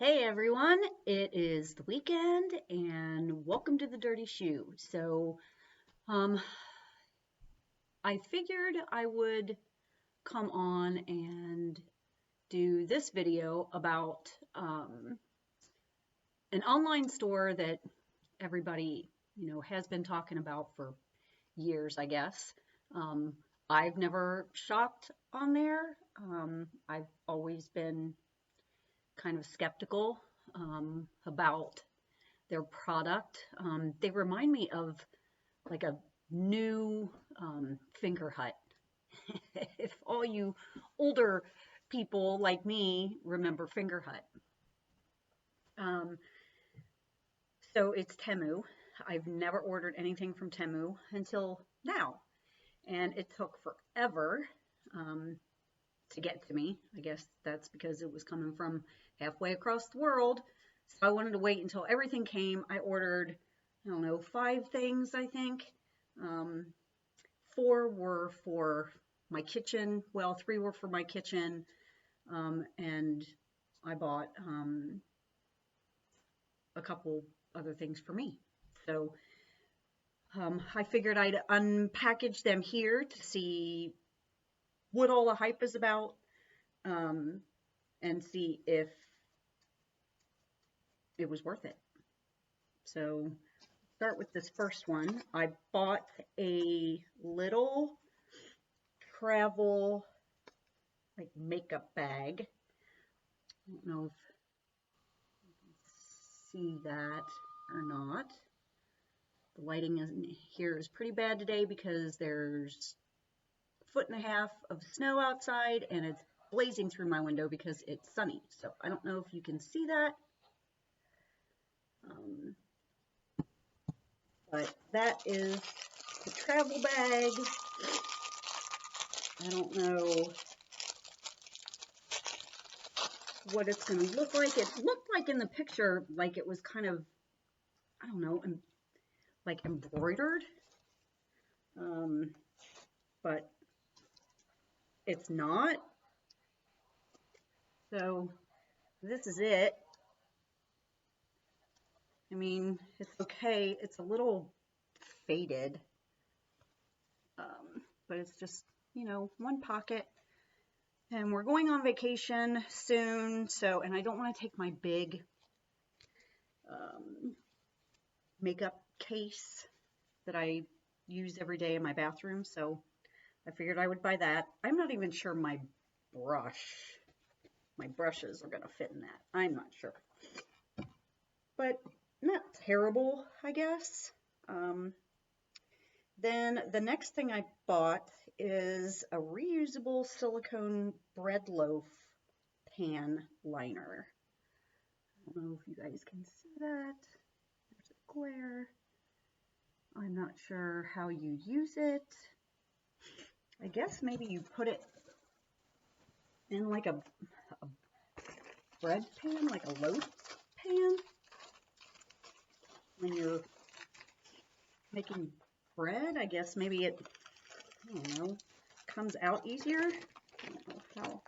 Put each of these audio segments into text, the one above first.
Hey everyone, it is the weekend and welcome to the Dirty Shoe. Um, I figured I would come on and do this video about an online store that everybody, has been talking about for years, I guess. Um, I've never shopped on there. I've always been kind of skeptical about their product. They remind me of like a new finger hut. If all you older people like me remember finger hut. Um, so it's Temu. I've never ordered anything from Temu until now. And it took forever to get to me. I guess that's because it was coming from halfway across the world. So I wanted to wait until everything came. I ordered, I don't know, 5 things, I think. 4 were for my kitchen. Well, 3 were for my kitchen. And I bought a couple other things for me. So I figured I'd unpackage them here to see what all the hype is about, and see if it was worth it. So start with this first one. I bought a little travel like makeup bag. I don't know if you can see that or not. The lighting in here is pretty bad today because there's 1.5 foot of snow outside and it's blazing through my window because it's sunny. So I don't know if you can see that. But that is the travel bag. I don't know what it's going to look like. It looked like in the picture like it was kind of, I don't know, like embroidered. But it's not. So this is it. I mean, it's okay. It's a little faded, but it's just, one pocket. And we're going on vacation soon, so, and I don't want to take my big makeup case that I use every day in my bathroom, so I figured I would buy that. I'm not even sure my brushes are going to fit in that. I'm not sure. But not terrible, I guess. Then the next thing I bought is a reusable silicone bread loaf pan liner. I don't know if you guys can see that. There's a glare. I'm not sure how you use it. I guess maybe you put it in like a bread pan, like a loaf pan, when you're making bread. I guess maybe it, I don't know, comes out easier. I don't know how.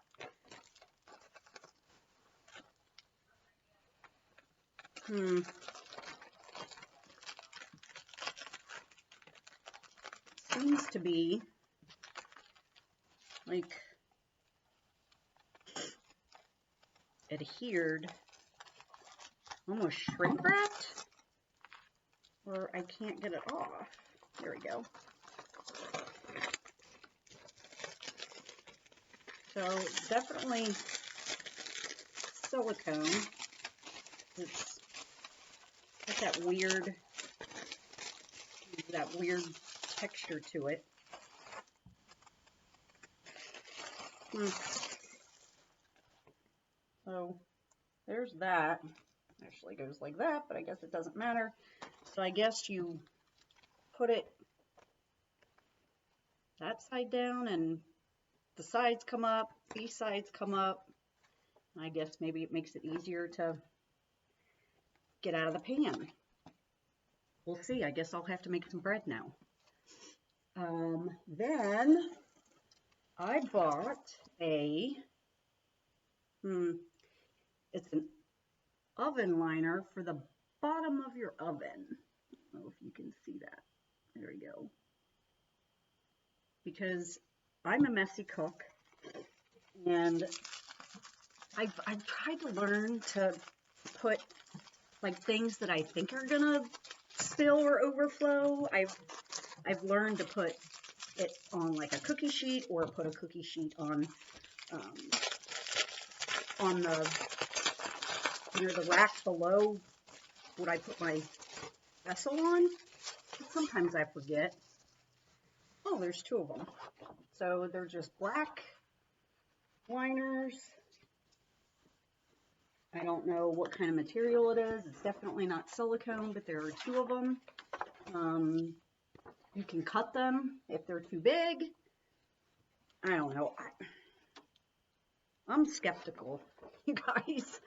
Seems to be like adhered, almost shrink wrapped, or I can't get it off. There we go. So definitely silicone. It's got that weird texture to it. So there's that. Actually goes like that, but I guess it doesn't matter. So I guess you put it that side down and the sides come up, these sides come up. I guess maybe it makes it easier to get out of the pan. We'll see. I guess I'll have to make some bread now. Then I bought a, it's an oven liner for the bottom of your oven. I don't know if you can see that. There we go. Because I'm a messy cook, and I've tried to learn to put like things that I think are gonna spill or overflow. I've learned to put it on like a cookie sheet, or put a cookie sheet on the the rack below what I put my vessel on. But sometimes I forget. Oh, there's two of them. So they're just black liners. I don't know what kind of material it is. It's definitely not silicone, but there are two of them. You can cut them if they're too big. I don't know. I'm skeptical, you guys.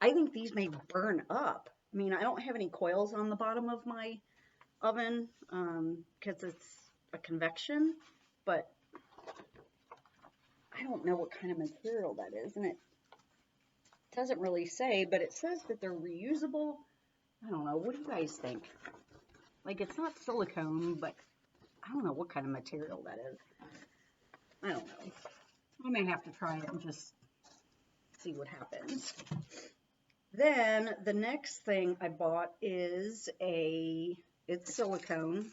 I think these may burn up. I mean, I don't have any coils on the bottom of my oven because it's a convection, but I don't know what kind of material that is, and it doesn't really say, but it says that they're reusable. I don't know. What do you guys think? Like, it's not silicone, but I don't know what kind of material that is. I don't know. I may have to try it and just see what happens. Then the next thing I bought is it's silicone.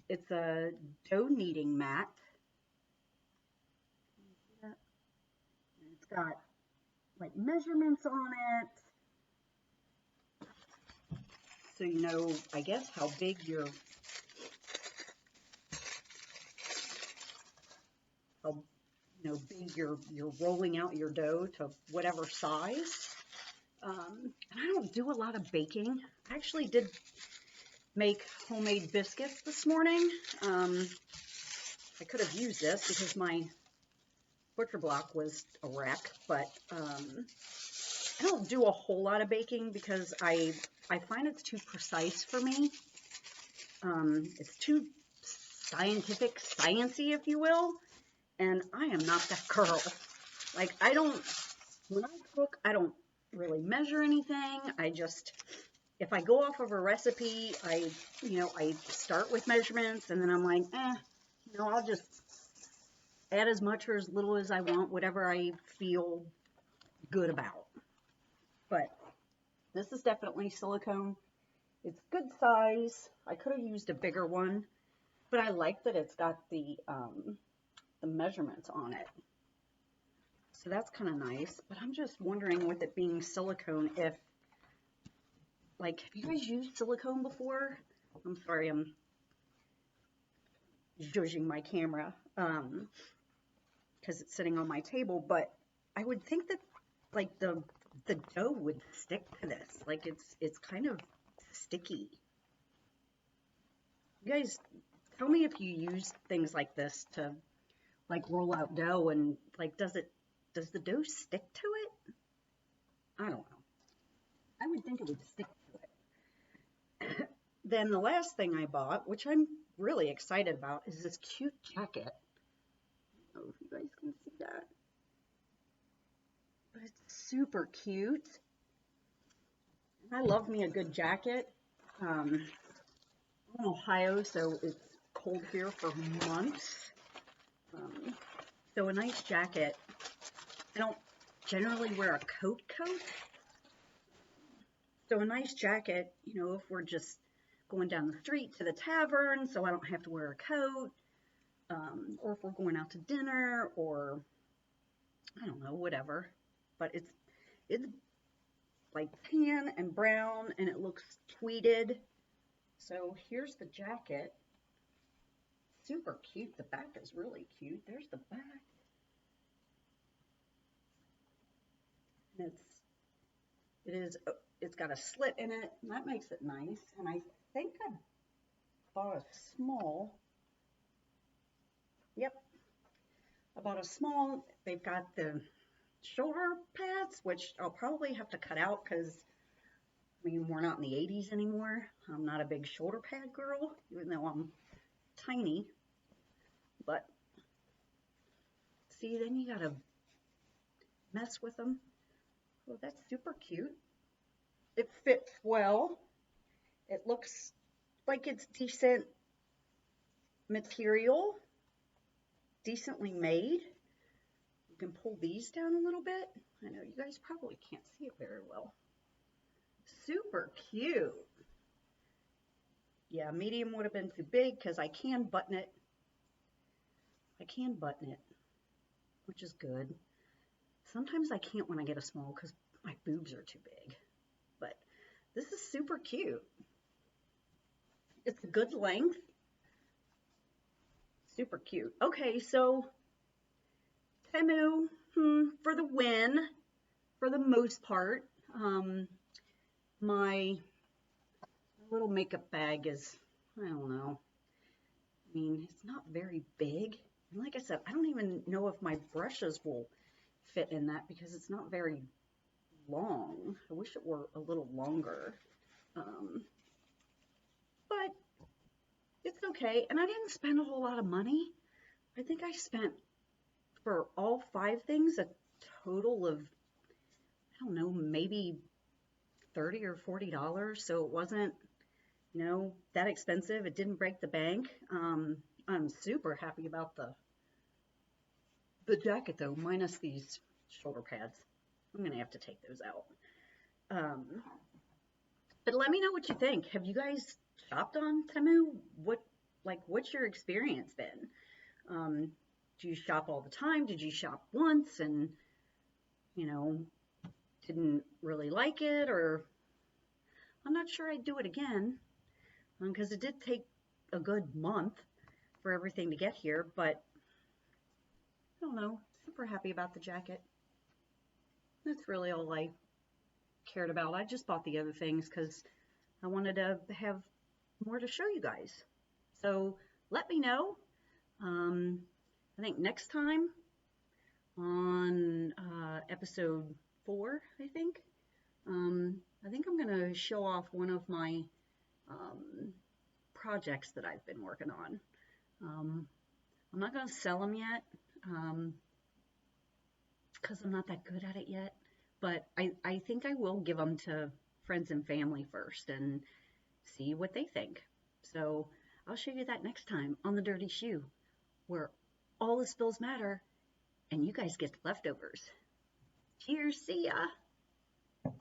It's a dough kneading mat. It's got like measurements on it. So you know, I guess how big you're rolling out your dough to whatever size. And I don't do a lot of baking. I actually did make homemade biscuits this morning. I could have used this because my butcher block was a wreck, but I don't do a whole lot of baking because I find it's too precise for me. It's too scientific, sciencey, if you will, and I am not that girl. Like, when I cook, I don't really measure anything. If I go off of a recipe, I start with measurements, and then I'm like, I'll just add as much or as little as I want, whatever I feel good about. But this is definitely silicone. It's good size. I could have used a bigger one, but I like that it's got the measurements on it. So that's kind of nice, but I'm just wondering with it being silicone have you guys used silicone before? I'm sorry, I'm judging my camera because it's sitting on my table, but I would think that like the dough would stick to this. Like it's kind of sticky. You guys tell me if you use things like this to like roll out dough, and like does the dough stick to it? I don't know. I would think it would stick to it. Then the last thing I bought, which I'm really excited about, is this cute jacket. I don't know if you guys can see that. But it's super cute. I love me a good jacket. I'm in Ohio, so it's cold here for months. So a nice jacket. I don't generally wear a coat. So a nice jacket, if we're just going down the street to the tavern, so I don't have to wear a coat, or if we're going out to dinner, or I don't know, whatever. But it's like tan and brown, and it looks tweeded. So here's the jacket. Super cute. The back is really cute. There's the back. And it's got a slit in it, and that makes it nice. And I think I bought a small. Yep. I bought a small. They've got the shoulder pads, which I'll probably have to cut out because, we're not in the 80s anymore. I'm not a big shoulder pad girl, even though I'm tiny. But, see, then you gotta mess with them. Well, that's super cute. It fits well. It looks like it's decent material, decently made. You can pull these down a little bit. I know you guys probably can't see it very well. Super cute. Yeah, medium would have been too big because I can button it. I can button it, which is good. Sometimes I can't when I get a small because my boobs are too big. But this is super cute. It's a good length. Super cute. Okay, so Temu, for the win, for the most part. My little makeup bag is, I don't know. I mean, it's not very big. And like I said, I don't even know if my brushes will fit in that because it's not very long. I wish it were a little longer. But it's okay. And I didn't spend a whole lot of money. I think I spent for all 5 things a total of, I don't know, maybe $30 or $40. So it wasn't, that expensive. It didn't break the bank. I'm super happy about the jacket though, minus these shoulder pads. I'm gonna have to take those out. Um, but let me know what you think. Have you guys shopped on Temu? What's your experience been? Do you shop all the time? Did you shop once and, you know, didn't really like it? Or I'm not sure I'd do it again because it did take a good month for everything to get here, but I don't know, super happy about the jacket. That's really all I cared about. I just bought the other things because I wanted to have more to show you guys. So let me know. I think next time on episode 4, I think I'm going to show off one of my projects that I've been working on. I'm not going to sell them yet because I'm not that good at it yet, but I think I will give them to friends and family first and see what they think. So I'll show you that next time on The Dirty Shoe, where all the spills matter and you guys get the leftovers. Cheers, see ya!